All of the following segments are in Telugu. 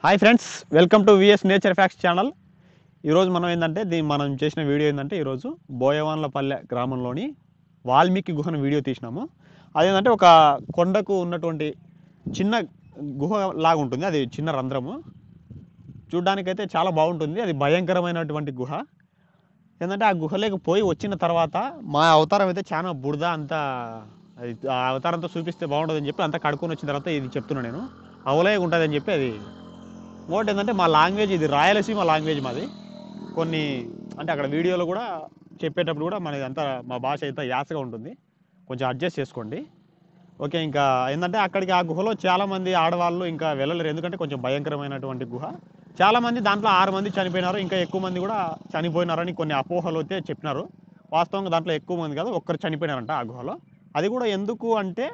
Hi friends, welcome to VS nature facts channel. ఈరోజు మనం ఏంటంటే మనం చేసిన వీడియో ఏంటంటే ఈరోజు బోయవాన్లపల్లె గ్రామంలోని వాల్మీకి గుహను వీడియో తీసినాము. అదేంటంటే ఒక కొండకు ఉన్నటువంటి చిన్న గుహ లాగా ఉంటుంది. అది చిన్న రంధ్రము, చూడ్డానికైతే చాలా బాగుంటుంది. అది భయంకరమైనటువంటి గుహ. ఏంటంటే ఆ గుహలోకి పోయి వచ్చిన తర్వాత మా అవతారం అయితే చాలా బురద అంతా, అది ఆ అవతారంతో చూపిస్తే బాగుంటుందని చెప్పి అంతా కడుక్కొని వచ్చిన తర్వాత ఇది చెప్తున్నా నేను. అవలేగా ఉంటుందని చెప్పి అది ఇంకోటి ఏంటంటే మా లాంగ్వేజ్ ఇది రాయలసీమ లాంగ్వేజ్ మాది. కొన్ని అంటే అక్కడ వీడియోలో కూడా చెప్పేటప్పుడు కూడా మనది అంతా మా భాష అయితే యాసగా ఉంటుంది, కొంచెం అడ్జస్ట్ చేసుకోండి. ఓకే, ఇంకా ఏంటంటే అక్కడికి ఆ గుహలో చాలామంది ఆడవాళ్ళు ఇంకా వెళ్ళలేరు, ఎందుకంటే కొంచెం భయంకరమైనటువంటి గుహ. చాలామంది దాంట్లో 6 మంది చనిపోయినారు, ఇంకా ఎక్కువ మంది కూడా చనిపోయినారని కొన్ని అపోహలు అయితే చెప్పినారు. వాస్తవంగా దాంట్లో ఎక్కువ మంది కాదు, ఒక్కరు చనిపోయినారంట ఆ గుహలో. అది కూడా ఎందుకు అంటే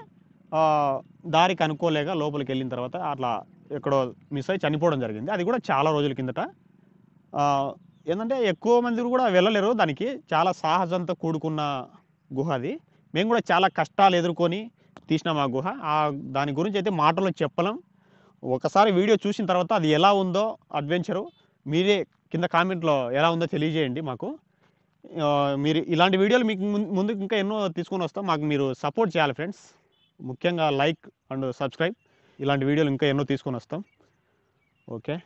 దారికి అనుకోలేక లోపలికి వెళ్ళిన తర్వాత అట్లా ఎక్కడో మిస్ అయ్యి చనిపోవడం జరిగింది. అది కూడా చాలా రోజుల కిందట. ఏంటంటే ఎక్కువ మంది కూడా వెళ్ళలేరు, దానికి చాలా సాహసంతో కూడుకున్న గుహ అది. మేము కూడా చాలా కష్టాలు ఎదుర్కొని తీసినాం ఆ గుహ. దాని గురించి అయితే మాటల్లో చెప్పలేం. ఒకసారి వీడియో చూసిన తర్వాత అది ఎలా ఉందో అడ్వెంచరు మీరే కింద కామెంట్లో ఎలా ఉందో తెలియజేయండి మాకు. మీరు ఇలాంటి వీడియోలు మీకు ముందుకు ఇంకా ఎన్నో తీసుకొని వస్తాం. మాకు మీరు సపోర్ట్ చేయాలి ఫ్రెండ్స్, ముఖ్యంగా లైక్ అండ్ సబ్స్క్రైబ్. ఇలాంటి వీడియోలు ఇంకా ఎన్నో తీసుకొని వస్తాం. ఓకే,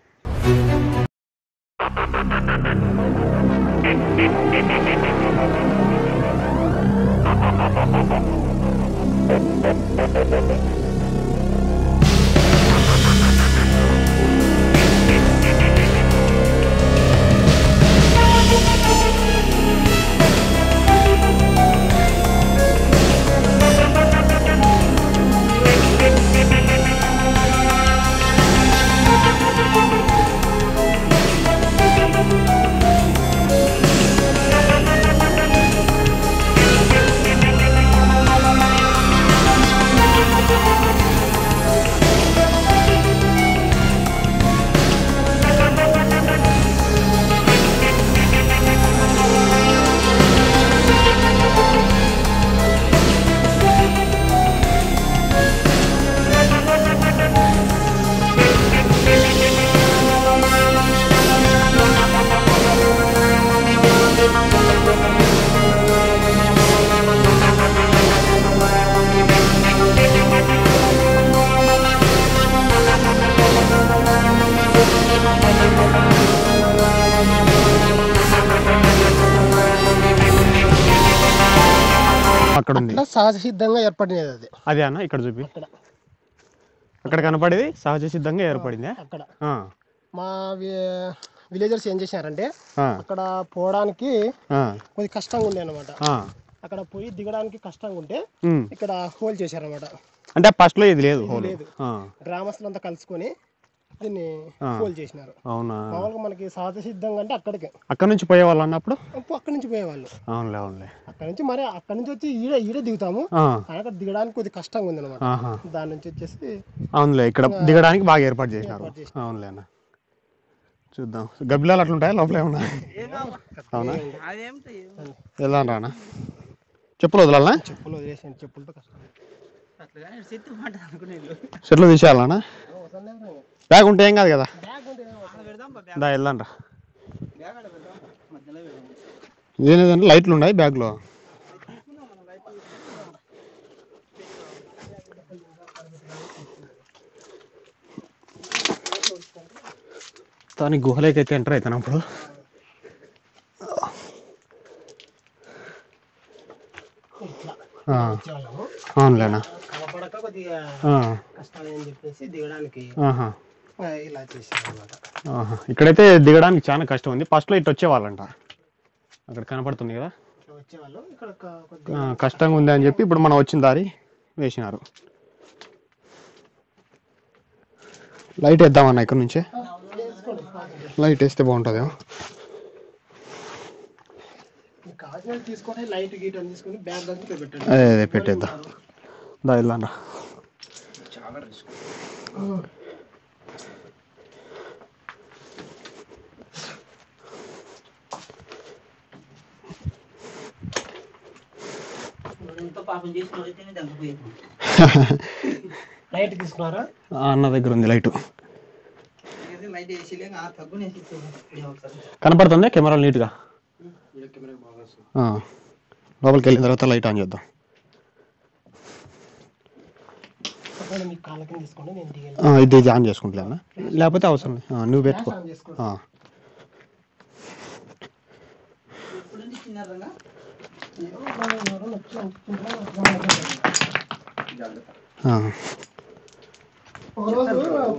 అక్కడ ఉంది. సహజ సిద్ధంగా ఏర్పడినది అది. అదే అన్న, ఇక్కడ చూపి. అక్కడ కనపడేది సహజ సిద్ధంగా ఏర్పడింది. అక్కడ మా విలేజర్స్ ఏం చేశారంటే అక్కడ పోవడానికి కొద్ది కష్టంగా ఉండే అనమాట. అక్కడ పోయి దిగడానికి కష్టంగా ఉంటే ఇక్కడ హోల్ చేశారనమాట. అంటే ఫస్ట్ లో ఇది లేదు, గ్రామస్తులంతా కలుసుకొని దీన్ని హోల్ చేసినారు. అవునా? మామూలుగా మనకి సహజ సిద్ధంగా అంటే అక్కడ నుంచి పోయేవాళ్ళు అన్నప్పుడు అక్కడ నుంచి పోయేవాళ్ళు. అవునులే అవునులే. అక్కడ నుంచి మరి అక్కడ నుంచి వచ్చి ఈడే దిగుతాము. అక్కడ దిగడానికి కొద్ది కష్టంగా ఉంది అనమాట. దాని నుంచి వచ్చేసి అవునులే, ఇక్కడ దిగడానికి బాగా ఏర్పాటు చేసినారు. అవునులే అన్న, చూద్దాం. గబ్బిలాలు అట్లుంటాయా లోపల ఏమన్నా? అవునా? ఎలా రానా? చెప్పులు వదలాలనా? చెప్పులు వదిలేసాను, చెప్పులతో కష్టం. చెట్లు తీసేయాలనా? బ్యాగ్ ఉంటే ఏం కాదు కదా. దా వెళ్ళండి. ఇదేంటంటే లైట్లు ఉన్నాయి బ్యాగ్లో. దాని గుహలోకి అయితే ఎంటర్ అవుతాను అప్పుడు. అవునులేనా? ఇక్కడైతే దిగడానికి చాలా కష్టం ఉంది. ఫస్ట్ లో ఇటు వచ్చేవాళ్ళంట, అక్కడ కనపడుతుంది కదా, కష్టంగా ఉంది అని చెప్పి ఇప్పుడు మనం వచ్చిన దారి వేసినారు. లైట్ వేద్దామన్నా ఇక్కడ నుంచే, లైట్ వేస్తే బాగుంటుంది. అదే పెట్టేద్దాం. దా వెళ్ళండి. లైట్ తీసుకున్నారా? అన్న దగ్గర ఉంది లైట్. కనపడుతుంది కెమెరాలు నీట్గా. లోపలికి వెళ్ళిన తర్వాత లైట్ ఆన్ చేద్దాం. ఇది ఆన్ చేసుకుంటా, లేకపోతే అవసరం నువ్వు పెట్టుకో.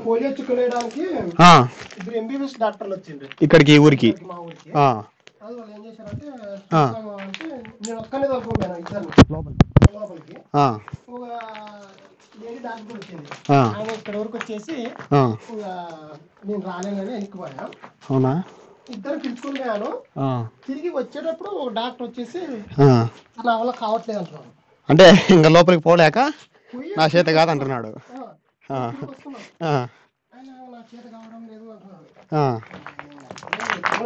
పోలియో చుక్కలేయడానికి ఎంబీబీఎస్ డాక్టర్లు వచ్చిండ్రు ఇక్కడికి ఊరికి. మా ఊరికి. వాళ్ళు ఏం చేశారంటే నేను ఒక్కనే తలుపుకుంటాను ఇద్దరు లోపలికి. ఒక లేడీ డాక్టర్ వచ్చింది, ఆయన ఇక్కడ వరకు వచ్చేసి నేను రాలేనని వెనక్కిపోయా. అవునా? ఇద్దరు పిలుచుకుని పోయాను. తిరిగి వచ్చేటప్పుడు ఒక డాక్టర్ వచ్చేసి నా వల్ల కావట్లేదు అంటున్నాడు. అంటే ఇంకా లోపలికి పోలేక నా చేత కాదు అంటున్నాడు. నా చేత కావడం లేదు అంటున్నాడు.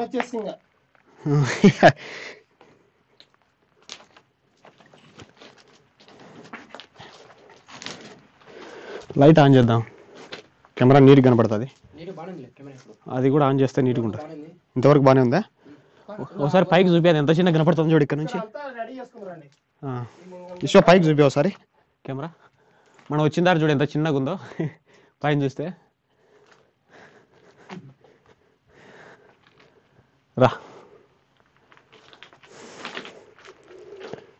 వచ్చేసి ఇంకా లైట్ ఆన్ చేద్దాం, కెమెరా నీట్గా కనపడుతుంది. అది కూడా ఆన్ చేస్తే నీట్గా ఉంటుంది. ఇంతవరకు బాగానే ఉందా? ఒకసారి పైకి చూపి, ఎంత చిన్న కనపడుతుంది చూడు ఇక్కడ నుంచి. ఇష్టం పైకి చూపి ఒకసారి కెమెరా. మనం వచ్చిన దారి చూడు ఎంత చిన్నగా ఉందో పైన చూస్తే. రా,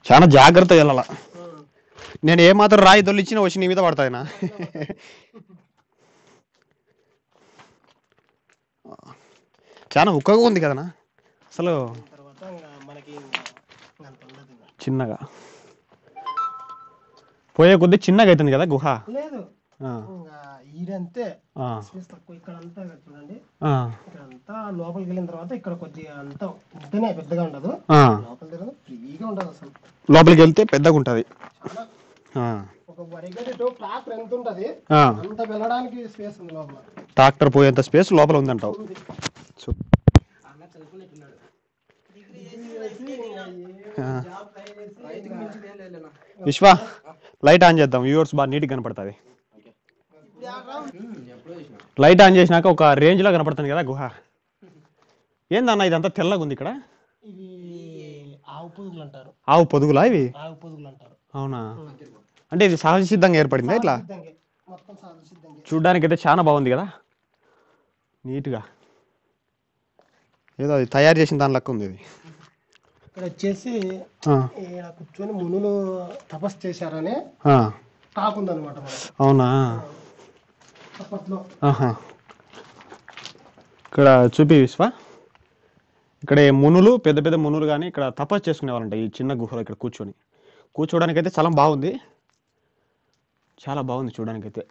చాలా జాగ్రత్తగా వెళ్ళాల. నేను ఏమాత్రం రాయి దొల్లిచ్చినా వచ్చి నీ మీద పడతాయినా. చాలా ఉక్కగా ఉంది కదనా అసలు. చిన్నగా పోయే కొద్ది చిన్నగా అవుతుంది కదా గుహ. లేదు ఇదంతే ఇక్కడంతా చూడండి, ఇక్కడంతా లోపలికి వెళ్ళిన తర్వాత ఇక్కడ కొద్దిగా అంతా ఉంటేనే పెద్దగా ఉండదు. లోపల ఫ్రీగా ఉండదు అసలు. లోపలికి వెళ్తే పెద్దగా ఉంటది. ఒక వరిగడ్డ ట్రాక్టర్ ఎంత ఉంటది అంత వెళ్ళడానికి స్పేస్ ఉంది లోపల. ట్రాక్టర్ పోయేంత స్పేస్ లోపల ఉందంటావు. విశ్వ లైట్ ఆన్ చేద్దాం, వ్యూవర్స్ బాగా నీట్గా కనపడుతుంది. లైట్ ఆన్ చేసినాక ఒక రేంజ్ లో కనపడుతుంది కదా గుహ. ఏందన్న ఇదంతా తెల్లగా ఉంది ఇక్కడ? ఇవి ఆవు పొదుగులు అంటారు. ఆవు పొదుగులా ఇవి? ఆవు పొదుగులు అంటారు. అవునా? అంటే ఇది సహజ సిద్ధంగా ఏర్పడిందా ఇట్లా? చూడ్డానికి అయితే చాలా బాగుంది కదా, నీట్గా. ఏదో అది తయారు చేసిన దాని లెక్క ఉంది ఇది. ఇక్కడ వచ్చేసి కూర్చొని మునులు తపస్సు చేశారని టాక్ ఉందన్నమాట. అవునా? అప్పట్లో ఇక్కడ చూపి విశ్వ. ఇక్కడ మునులు, పెద్ద పెద్ద మునులు కానీ ఇక్కడ తపస్సు చేసుకునేవాళ్ళంట ఈ చిన్న గుహలో. ఇక్కడ కూర్చోడానికి అయితే చాలా బాగుంది, చాలా బాగుంది చూడడానికి అయితే.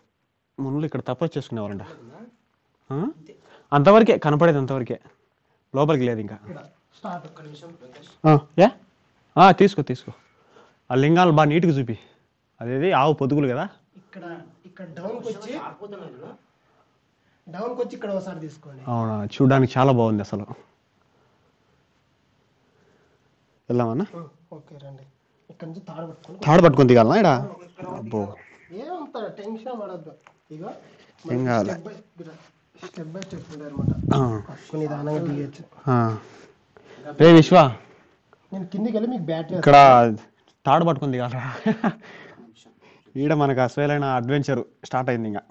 మునులు ఇక్కడ తపస్సు చేసుకునేవాళ్ళంట. అంతవరకే కనపడేది, అంతవరకే, లోపలికి లేదు ఇంకా. తీసుకో ఆ లింగాలు బాగా నీట్గా చూపి. అదేది ఆవు పొదుగులు కదా. ఇక్కడ డౌన్కి వచ్చి ఇక్కడ ఒకసారి తీసుకోండి. అవునా? చూడడానికి చాలా బాగుంది అసలు. వెళ్దామన్నా? ఓకే రండి. ఇక్కడ నుంచి తాడు పట్టుకొని దిగాలనా ఇక్కడ? అబ్బో, ఏమంత టెన్షన్ పడద్దు. ఇగో ఏం కావాలి, స్టెప్ బై స్టెప్ ఉంటాయి అన్నమాట. నిదానంగా దిగచ్చు. రే విశ్వ, నేను కిందికి వెళ్ళి మీకు బ్యాటరీ ఇక్కడ తాడు పట్టుకొని దిగాల. ఈడ మనకు అసలైన అడ్వెంచర్ స్టార్ట్ అయింది ఇంకా.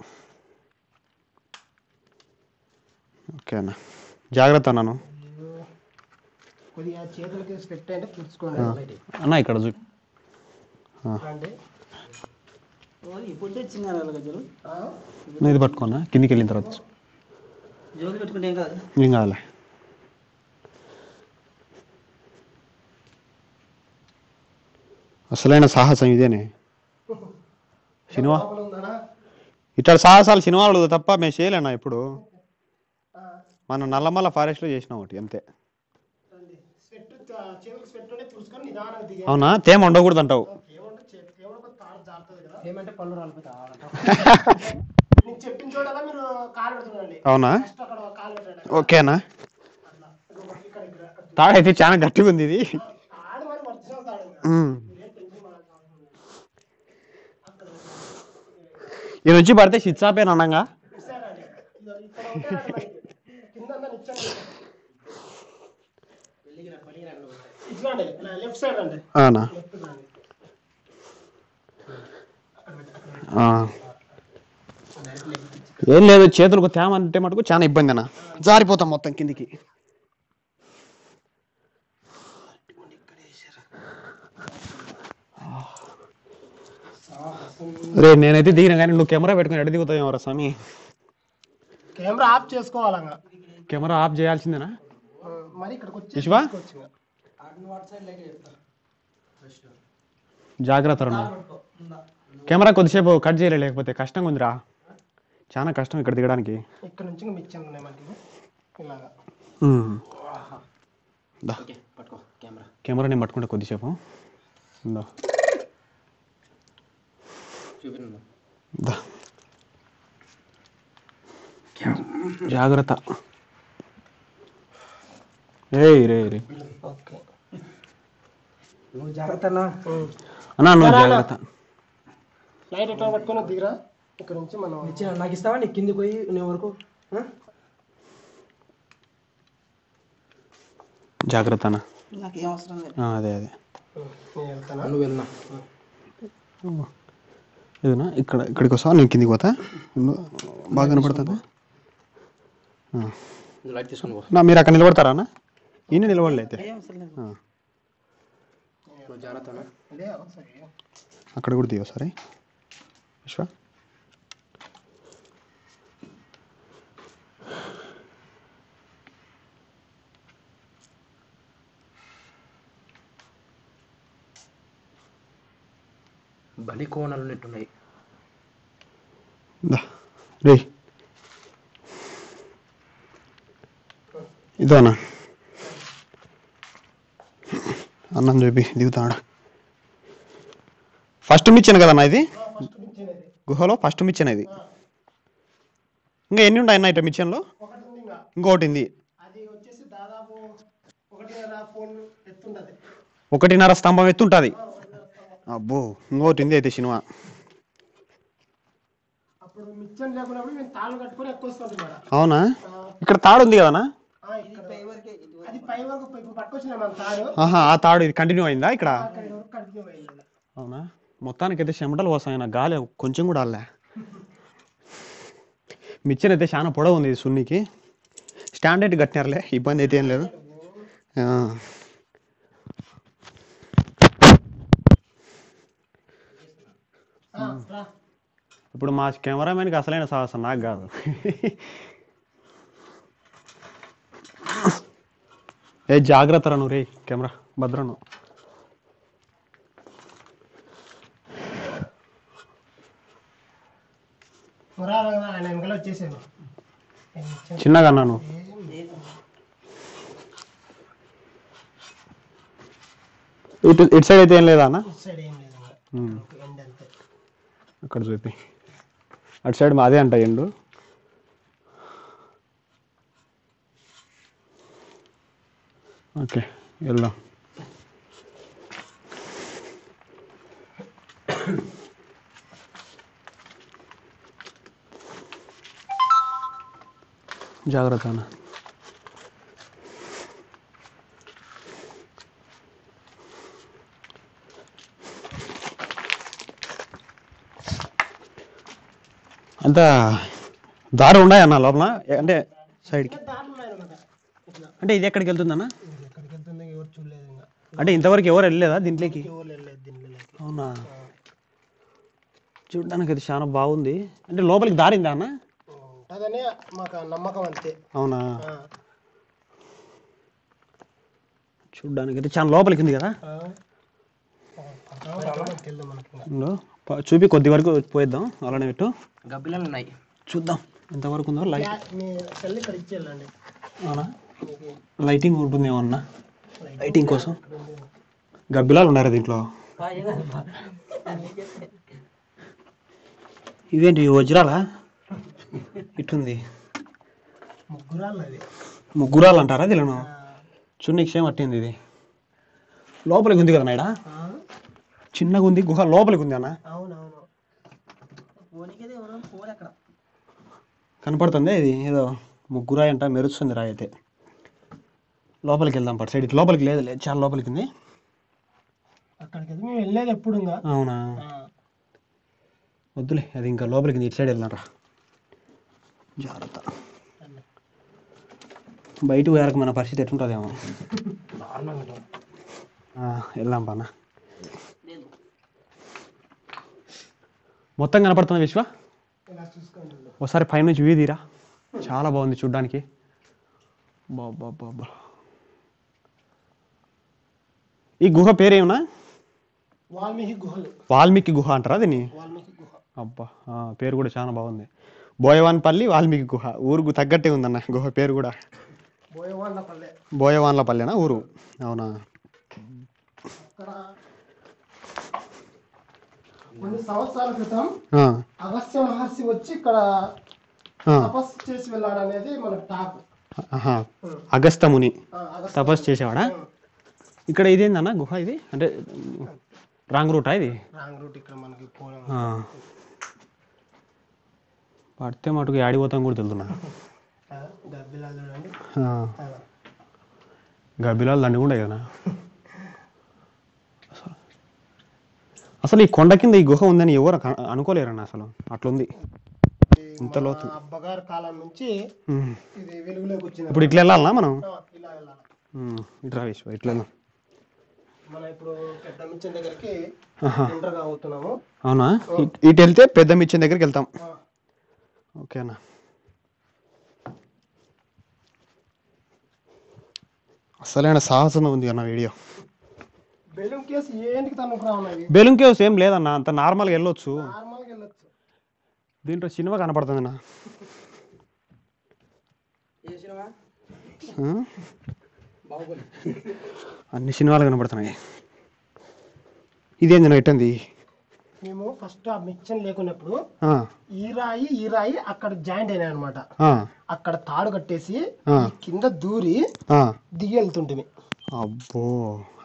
ఓకే అన్న, జాగ్రత్త అన్నాను. కొద్దిగా చేతులకి స్వెట్ అంటే పుచ్చుకోండి అన్న. ఇక్కడ చూ ఇది పట్టుకోనా, కిందికి వెళ్ళిన తర్వాత ఏం కావాలి. అసలైన సాహసం ఇదేనే సినిమా. ఇట్లా సాహసాలు సినిమాలు తప్ప మేము చేయలేనా ఇప్పుడు. మనం నల్లమల్ల ఫారెస్ట్ లో చేసినాం ఒకటి అంతే. అవునా? తేమ ఉండకూడదు అంటావు? అవునా? ఓకేనా? తాడైతే చాలా గట్టిగా ఉంది ఇది. ఇది వచ్చి పడితే షిచ్చాపేనా అనంగా. ఇట్లాండి లెఫ్ట్ సైడ్ అండి. అవునా? లెఫ్ట్ రండి. ఏం లేదు, చేతులకు తేమ అంటే మటుకు చాలా ఇబ్బంది అన్న, జారిపోతాం మొత్తం కిందికి. రే నేనైతే దిగిన కానీ నువ్వు కెమెరా పెట్టుకుని ఎడ దిగుతావు రా స్వామి? కెమెరా ఆఫ్ చేసుకోవాలంగా. కెమెరా ఆఫ్ చేయాల్సిందేనా? మరి ఇక్కడికి వచ్చి విశ్వా జాగ్రత్త రా, కెమెరా కొద్దిసేపు కట్ చేయలే, లేకపోతే కష్టంగా ఉందిరా, చాలా కష్టం ఇక్కడ దిగడానికి. ఇక్కడ నుంచి మిచ్చాను ఉన్నాయి మనకి ఇలాగా. కెమెరా నేను పట్టుకుంటే కొద్దిసేపు జాగ్రత్త. రే నువ్వు జాగ్రత్త అన్నా, నువ్వు జాగ్రత్త. లైట్ ఎట్లా పట్టుకొని దిగరా. ఇక్కడ నుంచి మనం ఇచ్చిన నాకు ఇస్తావా? నీకు కిందికి పోయి నేను వరకు జాగ్రత్త అన్న. నాకేం అవసరం లేదు. అదే నువ్వు వెళ్ళినా ఏదన్నా ఇక్కడికి వస్తావా? నేను కిందికి పోతా, బాగా కనపడుతుంది. లైట్ తీసుకొని పో. మీరు అక్కడ నిలబడతారా అన్న? ఈయన నిలబడలేదు, అక్కడ కూడా దిగో సరే విశ్వ. బలి కోణాలు ఉన్నట్టున్నాయి రే. ఇదో అన్న, అన్నం చెప్పి దిగుతాడు. ఫస్ట్ మిచ్చాను కదన్నా ఇది, గుహలో ఫస్ట్ మిచ్చాను ఇది. ఇంకా ఎన్ని ఉన్నాయి అన్న ఇట్లా మిచ్చన్లో? ఇంకొకటి ఉంది, 1.5 స్తంభం ఎత్తుంటుంది. అబ్బో, ఇంకోటి ఉంది అయితే సినిమా. అవునా? ఇక్కడ తాడు ఉంది కదనా? ఆ తాడు ఇది కంటిన్యూ అయిందా ఇక్కడ? అవునా? మొత్తానికి అయితే చెమటలు వస్తాయి, నాకు గాలి కొంచెం కూడా అల్లే. మిచ్చన్ అయితే చాలా పొడవు ఉంది సున్నికి, స్టాండ్ అయితే కట్టినారులే, ఇబ్బంది అయితే ఏం లేదు. ఇప్పుడు మా కెమెరామెన్కి అసలైన సాహసం, నాకు కాదు. జాగ్రత్త రా నువ్వు, రే కెమెరా భద్రను. చిన్నగా అన్నాను. ఇటు సైడ్ అయితే ఏం లేదా అన్న? అక్కడ చూపి, అటు సైడ్ మాదే అంట ఎండు. ఓకే వెళ్దాం. జాగ్రత్త అన్న. అంతా దారి ఉన్నాయన్న లోపల, అంటే సైడ్కి, అంటే ఇది ఎక్కడికి వెళ్తుందన్న? అంటే ఇంతవరకు ఎవరు వెళ్ళలేదా దీంట్లోకి? అవునా? చూడడానికి అది చాలా బాగుంది. అంటే లోపలికి దారిందా అన్న? అవునా? చూడ్డానికి అయితే చాలా లోపలికి ఉంది కదా. చూపి కొద్ది వరకు పోయిద్దాం, అలానే పెట్టు. గబ్బిలాలు ఉన్నాయి, చూద్దాం ఎంతవరకు ఉందో. అవునా? లైటింగ్ ఉంటుంది ఏమన్నా, లైటింగ్ కోసం. గబ్బిలాలు ఉన్నారా దీంట్లో? ఇవేంటి వజ్రాలా? ఇటుంది, ముగ్గురాలు అంటారా దీలను? చున్నీకి సేమ్ అట్టింది ఇది. లోపలికి ఉంది కదా నాయడా, చిన్నగా ఉంది గుహ, లోపలికి ఉంది అన్న. కనపడుతుంది ఇది ఏదో ముగ్గురాయి అంట, మెరుస్తుంది రాయి అయితే. లోపలికి వెళ్దాం పట్టు సైడ్. లోపలికి లేదు లేదు, చాలా లోపలికి ఉంది. అక్కడికి మేము వెళ్ళేది ఎప్పుడు ఇంకా. అవునా, వద్దులే అది, ఇంకా లోపలికి ఇటు సైడ్ వెళ్దాం రా, జాగ్రత్త. బయట పోయాక మన పరిస్థితి ఎట్లుంటుందేమో. వెళ్దాం పన్న. మొత్తం కనపడుతుంది విశ్వ, ఒకసారి పైనుంచి వ్యూ తీరా, చాలా బాగుంది చూడ్డానికి. బాబా, ఈ గుహ పేరేమన్నా? వాల్మీకి గుహ అంటారా దీన్ని? అబ్బా, పేరు కూడా చాలా బాగుంది. బోయవాన్పల్లి వాల్మీకి గుహ, ఊరుకు తగ్గట్టే ఉందన్న గుహ పేరు కూడా. బోయవాన్లపల్లెనా ఊరు? అవునా. కొన్ని సంవత్సరాల క్రితం అగస్త్య మహర్షి వచ్చి ఇక్కడ తపస్సు చేసి వెళ్ళాడు అనేది మన టాక్. అగస్త్య ముని తపస్సు చేసేవాడా? ఇక్కడ ఇదేందన్న గుహ ఇది? అంటే రాంగ్ రూటా ఇది? Wrong route. ఇక్కడ మనకి పడితే మటుకు ఆడిపోతాం కూడా తెలుతున్నా. గబ్బిలాలు దండుకుంటాయి కదా. అసలు ఈ కొండ కింద ఈ గుహ ఉందని ఎవరు అనుకోలేరన్న, అసలు అట్లుంది ఇంత లోతు. అబ్బగారి కాలం నుంచి ఇది వెలుగులోకి వచ్చింది. ఇప్పుడు ఇట్లా వెళ్ళాలనా మనం? ఇట్లా విశ్వ ఇట్లా వెళ్దాం. మనం ఇప్పుడు పెద్ద మిచ్చన్ దగ్గరికి ఎంటర్ అవుతున్నాము. అవునా, ఇటు వెళ్తే పెద్ద మిచ్చన్ దగ్గరికి వెళ్తాం. ఓకేనా. అసలైన సాహసం ఉంది అన్న వీడియో. బెలూన్ కేవ్స్ ఏం లేదన్న, అంత నార్మల్గా వెళ్ళొచ్చు. దీంట్లో సినిమా కనపడుతుంది అన్న. అన్ని సినిమాలు కనపడుతున్నాయి. ఇదేంది ఎట్టంది? మేము ఫస్ట్ ఆ మిక్చర్ లేకున్నప్పుడు ఈ రాయి అక్కడ జాయింట్ అయినాయి అనమాట. అక్కడ తాడు కట్టేసి కింద దూరి దిగి వెళ్తుంటే. అబ్బో,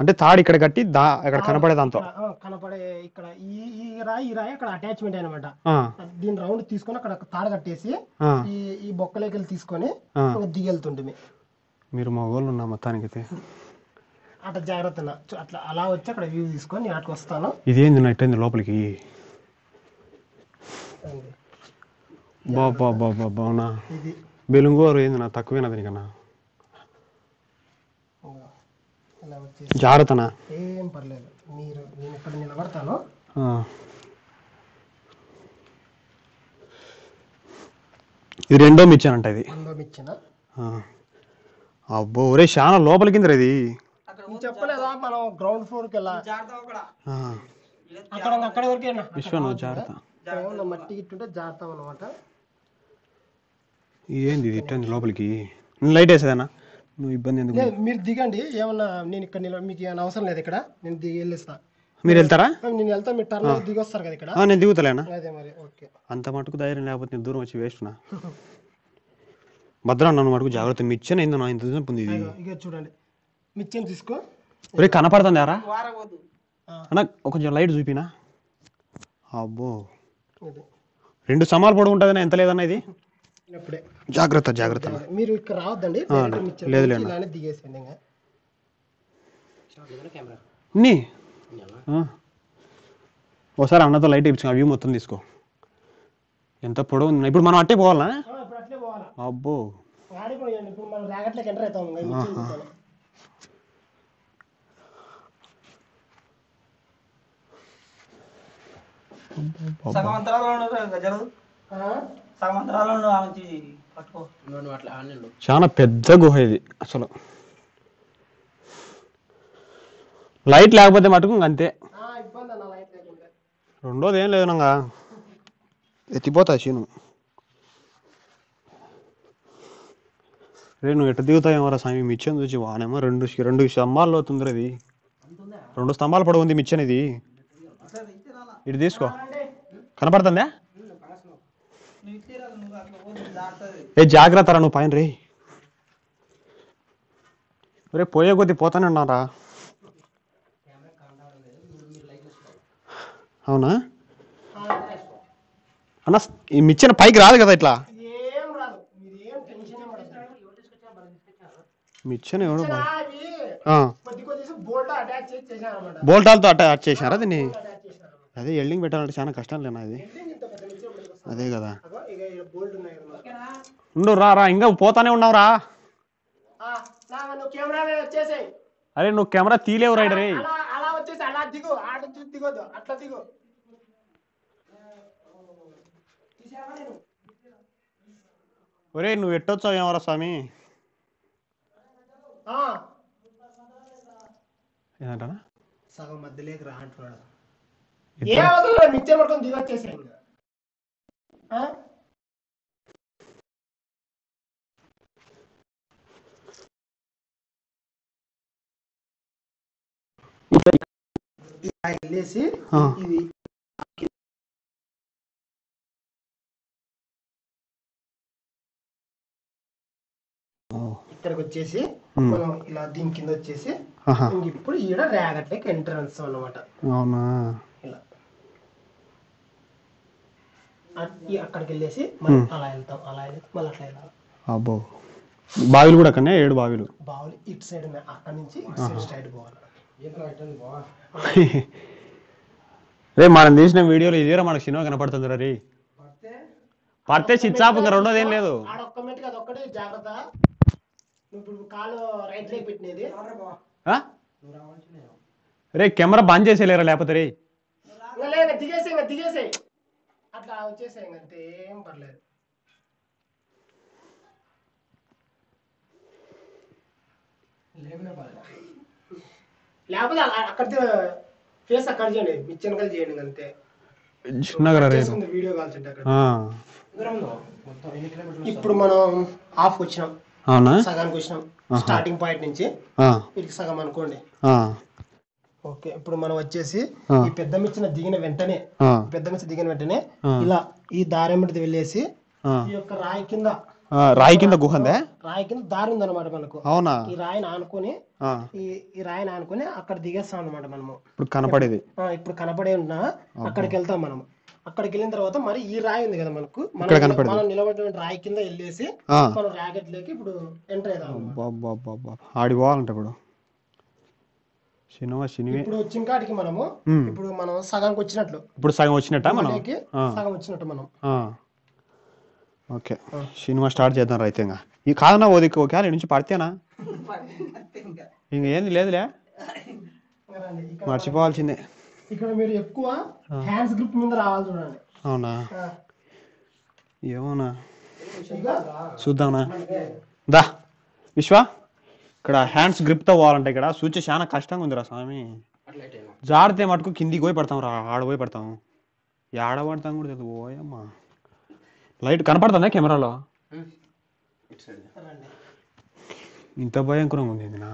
అంటే తాడు ఇక్కడ కట్టి అక్కడ కనపడే దాంతో కనపడే ఇక్కడ ఈ రాయి అక్కడ అటాచ్మెంట్ అనమాట. దీని రౌండ్ తీసుకొని అక్కడ తాడు కట్టేసి ఈ బొక్కలేకి తీసుకొని దిగి వెళ్తుంటే. మీరు మగోళ్ళు ఉన్నా మొత్తానికి. అట్లా జాగ్రత్త, అట్లా అలా వచ్చి అక్కడ వ్యూ తీసుకొని నేను అటుకు వస్తాను. ఇదేంది నైట్ లోపలికి? బాబా, బెలుంగోరు ఏంది నా తక్కువేనా దీనికన్నా? జాగ్రత్తనా? ఏం పర్లేదు, నేను ఇక్కడ నిలబడతాను. ఇది రెండో మిచ్చానంట. ఇది రెండో మిచ్చిన. అబ్బో, ఒరే చాలా లోపలికి కింద ఇది. చెప్పలేదా మనం గ్రౌండ్ ఫ్లోర్ కి వెళ్ళా? అక్కడ వరకే విశ్వ, నువ్వు జాగ్రత్త. మట్టి గిట్టుంటే జాగ్రత్త అనమాట. ఏంది ఇది ఇట్టండి లోపలికి? లైట్ వేసేదానా? నువ్వు ఇబ్బంది ఎందుకు? మీరు దిగండి, ఏమన్నా నేను ఇక్కడ మీకు ఏమైనా అవసరం లేదు. ఇక్కడ నేను దిగి వెళ్ళిస్తా. మీరు వెళ్తారా? నేను వెళ్తా, మీరు టర్న్ దిగి వస్తారు కదా ఇక్కడ. నేను దిగుతలేనా? అదే మరి. ఓకే, అంత మటుకు ధైర్యం లేకపోతే నేను దూరం వచ్చి వేస్తున్నా. భద్రా నన్ను మటుకు జాగ్రత్త. మిచ్చన్ అయింది నా ఇంత ఉంది. ఇక చూడండి, మిచ్చన్ తీసుకో. ఒరే కనపడుతుంది యారా అన్న, కొంచెం లైట్ చూపినా. అబ్బో, 2 సమాలు పొడవు ఉంటుంది. ఎంత లేదన్నా ఇది? జాగ్రత్త. మీరు ఇక్కడ రావద్దండి, లేదు దిగేసేయండి. ఒకసారి అన్నతో లైట్ ఇప్పించు, వ్యూ మొత్తం తీసుకో. ఎంత పొడవు ఉంది. ఇప్పుడు మనం అట్టే పోవాలా? అబ్బో, చాలా పెద్ద గుహ ఇది. అసలు లైట్ లేకపోతే మటుకు అంతే. రెండోది ఏం లేదు, నంగా ఎత్తిపోతా చీను. రే నువ్వు ఎట్ట దిగుతాయేమోరా స్వామి. మిచ్చని చూసి వానేమో 2 స్తంభాల్లో అవుతుంది. అది 2 స్తంభాలు పొడవు ఉంది మిచ్చన్. ఇది ఇటు తీసుకో, కనపడుతుందా? ఏ జాగ్రత్త రా, నువ్వు పైన రే. రే పోయే కొద్ది పోతానే ఉన్నారా? అవునా అన్న, ఈ మిచ్చన్ పైకి రాదు కదా ఇట్లా? మిచ్చన్ ఎవడో కొద్ది కొద్ది బోల్ట్ అటాచ్ చేశారు అనమాట. బోల్టాలతో అటాచ్ చేశారా దీన్ని? అటాచ్ చేశారు. అదే ఎల్డింగ్ పెట్టాలంటే చాలా కష్టం లేనా ఇది. ఇంత పెద్ద మిక్సర్ పట్టుకు వస్తాం. అదే కదా. ఇక బోల్ట్ ఉన్నాయి కదా. ఉండు రా రా, ఇంకా పోతానే ఉన్నావురా. నువ్వు కెమెరా వచ్చేసాయి. అరే నువ్వు కెమెరా తీలేవు రైడర్. అలా అలా వచ్చేసి అలా దిగు, ఆడ చూసి దిగొద్దు, అట్లా దిగు. ఒరే నువ్వు ఎట్టొచ్చావు ఏమరా స్వామి? ఏంటన్నా సగం మధ్యలోకి రా అంటున్నాడు. ఏ అవసరం మిక్సర్ పట్టుకొని దిగొచ్చేసాయి. వెళ్ళేసి ఇది ఇక్కడికి వచ్చేసి మనం ఇలా దీని కింద వచ్చేసి ఇప్పుడు ఈడ ర్యాగట్లకి ఎంట్రన్స్ అన్నమాట. అవునా? ఇలా అక్కడికి వెళ్ళేసి మనం అలా వెళ్తాం, అలా వెళ్ళి మళ్ళీ అట్లా వెళ్ళాలి. అబ్బో, బావిలు కూడా అక్కడనే 7 బావిలు. బావిలు ఇటు సైడ్ ఉన్నాయి, అక్కడ నుంచి ఇటు సైడ్ స్ట్రైట్ పోవాలి. రే మనం తీసిన వీడియోలో ఇదేరా మనకు సినిమా కనపడుతుంది రీ. పడితే చిచ్చాపు, ఇంకా రెండోది ఏం లేదు. ఆడొక్కమెంట్ అది ఒక్కటి జాగ్రత్త. ఇప్పుడు కాలు రైట్ లెగ్ పెట్టినది. రే కెమెరా బంద్ చేసేలేరా లేకపోతే రే? లేదు దిగేసాయి, ఇంకా దిగేసాయి, అట్లా వచ్చేసాయి, అంతే ఏం పర్లేదు. లేకపోతే అక్కడ ఫేస్ అక్కడ చేయండి, మిచ్చనకలు చేయండి అంతే. వీడియో కాల్స్ అంటే ఇప్పుడు మనం హాఫ్ వచ్చినాం, సగానికి వచ్చినాం. స్టార్టింగ్ పాయింట్ నుంచి వీటికి సగం అనుకోండి. ఓకే, ఇప్పుడు మనం వచ్చేసి ఈ పెద్ద మిచ్చిన దిగిన వెంటనే ఇలా ఈ దారి మీద వెళ్ళేసి ఈ యొక్క రాయి కింద గుహ ఉందా? రాయి కింద దారి ఉందన్నమాట మనకు. అవునా? ఈ రాయిని ఆనుకొని అక్కడ దిగేస్తాం అనమాట మనము. ఇప్పుడు కనపడే ఉన్నా అక్కడికి వెళ్తాం మనం. అక్కడికి వెళ్ళిన తర్వాత మరి ఈ రాయి ఉంది కదా మనకు, మనం నిలబడిన రాయి కింద వెళ్ళేసి మనం ర్యాకెట్ లోకి ఇప్పుడు ఎంటర్ అవుతాం. ఆడిపోవాలంటే ఇప్పుడు చింకాటికి మనము ఇప్పుడు మనం సగానికి వచ్చినట్లు. సగం వచ్చినట్టు మనం. ఓకే, సినిమా స్టార్ట్ చేద్దాం అయితే. ఇంకా ఈ కాదన్నా ఓదికి ఓకే నుంచి పడితేనా ఇంక ఏంది లేదులే, మర్చిపోవాల్సిందే. ఇక్కడ మీరు ఎక్కువ హ్యాండ్స్ గ్రిప్ మీద రావాలి చూడండి. అవునా? ఏమోనా, చూద్దాంనా. దా విశ్వ, ఇక్కడ హ్యాండ్స్ గ్రిప్ తో పోవాలంటే ఇక్కడ సూచి చాలా కష్టంగా ఉందిరా స్వామి. జాడితే మటుకు కిందికి పోయి పడతాం రా, ఆడపోయి పడతాం. ఆడ పడతాం కూడా తెలియదు. ఓయమ్మా, లైట్ కనపడుతుందా కెమెరాలో? ఇంత భయంకరంగా ఉంది నా.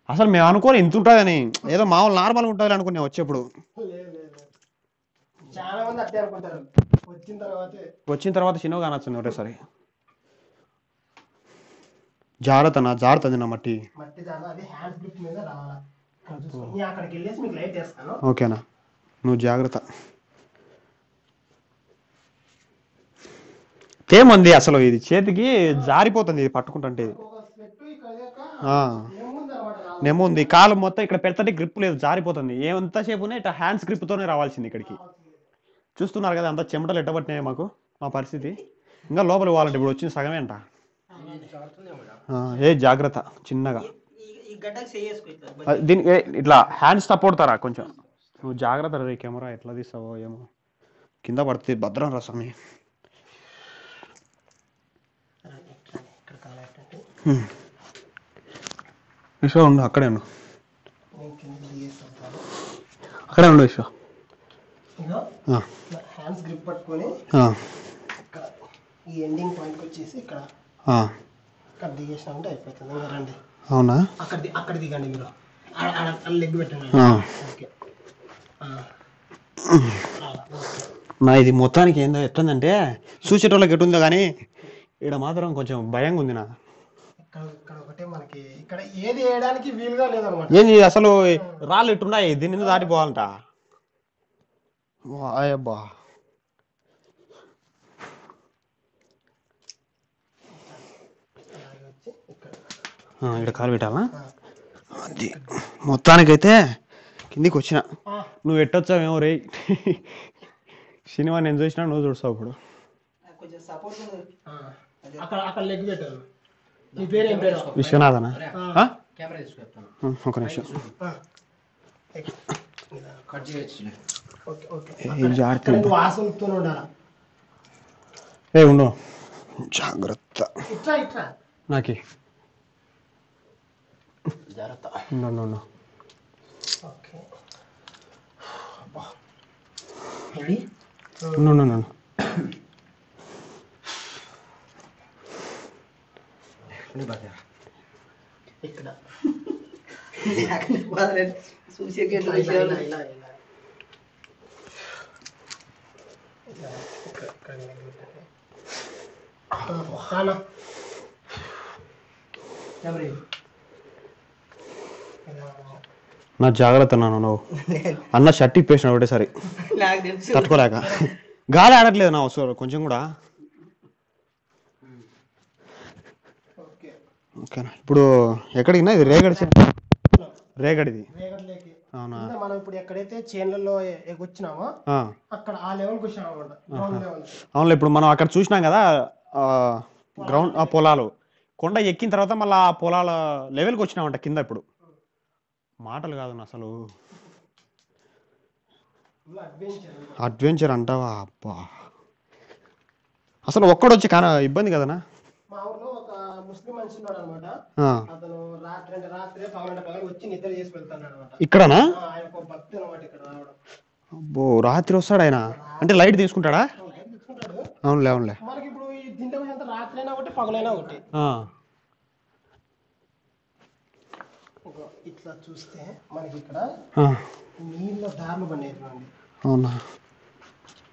అసలు మేము అనుకోని ఇంత ఉంటుందని, ఏదో మామూలు నార్మల్ ఉంటుంది అనుకున్నా వచ్చేప్పుడు. చాలా మంది అట్టే అనుకుంటారు, వచ్చిన తర్వాత చిన్నగా కానొచ్చింది ఒకటేసారి. జాగ్రత్త నా మట్టి. ఓకేనా, నువ్వు జాగ్రత్త. తేమంది అసలు ఇది చేతికి జారిపోతుంది ఇది పట్టుకుంటుంటే. నెమ్ముంది, కాలు మొత్తం ఇక్కడ పెడతానికి గ్రిప్ లేదు, జారిపోతుంది. ఎంతసేపు ఇట్లా హ్యాండ్స్ గ్రిప్ తోనే రావాల్సింది ఇక్కడికి. చూస్తున్నారు కదా అంత చెమటలు ఎట్టబట్టినాయి మాకు. మా పరిస్థితి ఇంకా లోపల పోవాలంటే ఇప్పుడు వచ్చింది సగమే అంట. ఏ జాగ్రత్త చిన్నగా దీనికి ఇట్లా హ్యాండ్స్ సపోర్ట్తారా కొంచెం. నువ్వు జాగ్రత్త రే, కెమెరా ఎట్లా తీస్తావో ఏమో, కింద పడుతుంది. భద్రం రా స్వామి. విశ్వ ఉండు, అక్కడే ఉండు విశ్వ. హ్యాండ్స్ గ్రిప్ పట్టుకొని ఈ ఎండింగ్ పాయింట్ వచ్చేసి ఇక్కడ దిగేసినామంటే అయిపోతుంది. రండి. అవునా? అక్కడ దిగండి మీరు, లెగ్ పెట్టండి. నా ఇది మొత్తానికి ఏందో ఎట్లందంటే చూసేటోళ్ళకి ఎట్టుందో కానీ ఇక్కడ మాత్రం కొంచెం భయంగా ఉంది నా. ఇక్కడ ఒకటే మనకి ఇక్కడ ఏది వేయడానికి వీలుగా లేదనమాట. ఏంది అసలు రాళ్ళు ఎట్టున్నాయి, దీన్ని దాటిపోవాలంట. అయ్యబ్బా, ఇక్కడ కాలు పెట్టాలా? అది మొత్తానికైతే కిందికి వచ్చిన. నువ్వు ఎట్టొచ్చావేమో రే సినిమా నేను చూసినా నువ్వు చూస్తావు ఇప్పుడు. విశ్వనాథనా? ఒక నిమిషం. ఏ ఉండు, జాగ్రత్త. నాకి నా జాగ్రత్త నాన్న. నువ్వు అన్న షర్ట్ ఇప్పేసిన ఒకటేసారి తట్టుకోలేక. గాలి ఆడట్లేదు నా అవసరం కొంచెం కూడా. ఓకేనా? ఇప్పుడు ఎక్కడికినా ఇది రేగడిది. అవునా? మనం ఇప్పుడు ఎక్కడైతే చేన్లలో వచ్చినామో అక్కడ ఆ లెవెల్కి వచ్చినాము. అవునులే. ఇప్పుడు మనం అక్కడ చూసినాం కదా గ్రౌండ్, ఆ పొలాలు కొండ ఎక్కిన తర్వాత మళ్ళీ ఆ పొలాల లెవెల్కి వచ్చినామంట కింద. ఇప్పుడు మాటలు కాదు అసలు, అడ్వెంచర్ అంటావా? అబ్బా, అసలు ఒక్కడొచ్చి కానీ ఇబ్బంది కదనా? మా ఊర్లో ఒక ముస్లిం మనిషి ఉన్నాడు అనమాట. అతను రాత్రి పగలు వచ్చి నిద్ర చేసి వెళ్తాడు అనమాట. ఇక్కడనా? ఆయన ఒక భక్తి అనమాట ఇక్కడ రావడం. అబ్బో, రాత్రి వస్తాడు ఆయన? అంటే లైట్ తీసుకుంటాడా? తీసుకుంటాడు. అవునులే అవునులే. మనకి ఇప్పుడు ఈ దీంట్లో రాత్రి అయినా ఒకటి పగలైనా ఒకటి. ఇట్లా చూస్తే మనకి ఇక్కడ నీళ్ళ దారులు పండేది. అవునా?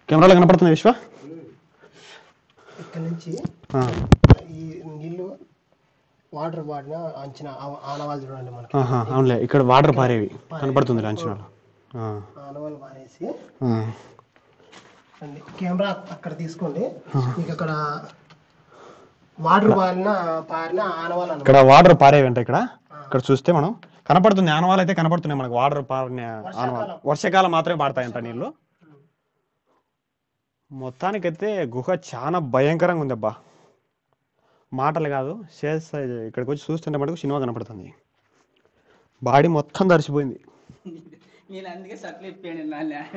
కెమెరాలో కనపడుతుంది విశ్వ? ఇక్కడ నుంచి ఈ నీళ్లు వాటర్ వాడిన అంచనా ఆనవాళ్ళు చూడండి మనకి. అవునులే, ఇక్కడ వాటర్ పారేవి కనపడుతుంది అంచనాలు. ఆనవాళ్ళు పారేసి కెమెరా అక్కడ తీసుకోండి. మీకు అక్కడ వాటర్ పారిన ఆనవాళ్ళు. ఇక్కడ వాటర్ పారేవి అంటే ఇక్కడ చూస్తే మనం కనపడుతుంది. ఆనవాళ్ళు అయితే కనపడుతున్నాయి మనకు. వాటర్ పారిన ఆనవాళ్ళు వర్షాకాలం మాత్రమే పాడతాయంట నీళ్ళు. మొత్తానికైతే గుహ చాలా భయంకరంగా ఉంది అబ్బా, మాటలు కాదు. ఇక్కడికి వచ్చి చూస్తుంటే మటుకు సినిమా కనపడుతుంది. బాడీ మొత్తం తడిసిపోయింది.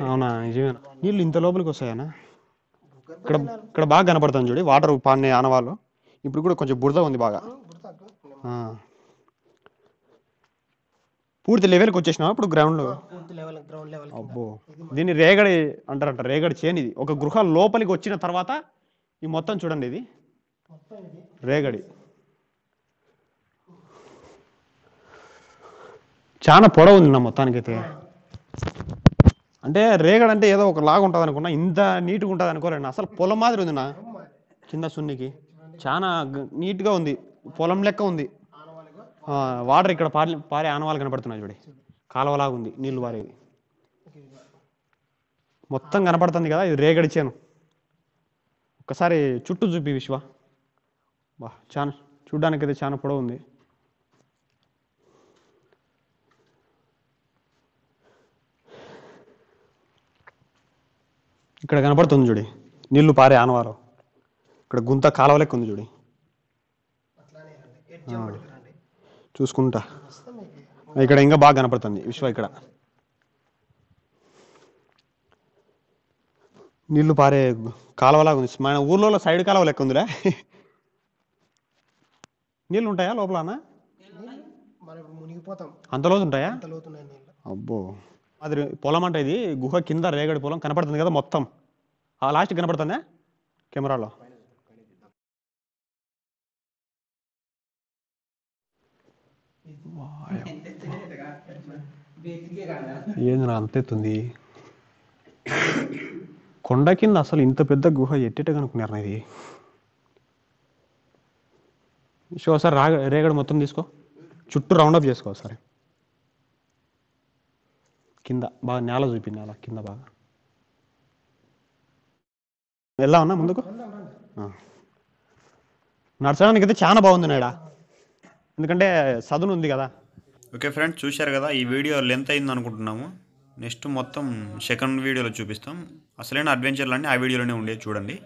అవునా? నిజమేనా? నీళ్ళు ఇంత లోపలికి వస్తాయనా? ఇక్కడ బాగా కనపడుతుంది చూడు వాటర్ పాడిన ఆనవాళ్ళు. ఇప్పుడు కూడా కొంచెం బురద ఉంది బాగా. పూర్తి లెవెల్కి వచ్చేసినావా ఇప్పుడు గ్రౌండ్? అబ్బో, దీన్ని రేగడి అంటారంట. రేగడి చేను ఇది. ఒక గృహ లోపలికి వచ్చిన తర్వాత ఈ మొత్తం చూడండి, ఇది రేగడి. చాలా పొడవు ఉంది నా మొత్తానికైతే. అంటే రేగడి అంటే ఏదో ఒక లాగా ఉంటుంది అనుకున్నా, ఇంత నీట్గా ఉంటుంది అనుకోలేండి. అసలు పొలం మాదిరి ఉంది నా కింద సున్నికి. చాలా నీట్గా ఉంది, పొలం లెక్క ఉంది. వాటర్ ఇక్కడ పారే ఆనవాళ్ళు కనపడుతున్నాయి చూడి. కాలువలాగా ఉంది నీళ్లు పారేది. మొత్తం కనపడుతుంది కదా, ఇది రేగడి చేను. ఒక్కసారి చుట్టూ చూపి విశ్వ. బా, చాలా చూడ్డానికి అయితే చాలా పొడవు ఉంది. ఇక్కడ కనపడుతుంది చూడి నీళ్లు పారే ఆనవారం. ఇక్కడ గుంత కాలువ లెక్క ఉంది చూడి. చూసుకుంటా ఇక్కడ ఇంకా బాగా కనపడుతుంది విశ్వ. ఇక్కడ నీళ్లు పారే కాలువలాగా ఉంది. మన ఊర్లో సైడ్ కాలువ లెక్క ఉందిలే. నీళ్ళు ఉంటాయా లోపల? అంత లోతు ఉంటాయా? అబ్బో, అది పొలం అంటే ఇది గుహ కింద రేగడి పొలం కనపడుతుంది కదా మొత్తం. ఆ లాస్ట్ కనపడుతుందా కెమెరాలో? ఏంది నా అంతెత్తుంది కొండ కింద. అసలు ఇంత పెద్ద గుహ ఎట్టేట కనుక్కున్నారు ఇది. ఒకసారి రేగడి మొత్తం తీసుకో, చుట్టూ రౌండప్ చేసుకో సరే. కింద బాగా నేల చూపి, నేల కింద బాగా వెళ్దామన్నా ముందుకు. నడచడానికి అయితే చాలా బాగుంది నాడ, ఎందుకంటే సదును ఉంది కదా. ఓకే ఫ్రెండ్స్, చూశారు కదా, ఈ వీడియో లెంత్ అయింది అనుకుంటున్నాము. నెక్స్ట్ మొత్తం సెకండ్ వీడియోలో చూపిస్తాం. అసలైన అడ్వెంచర్లు అన్నీ ఆ వీడియోలోనే ఉండేది, చూడండి.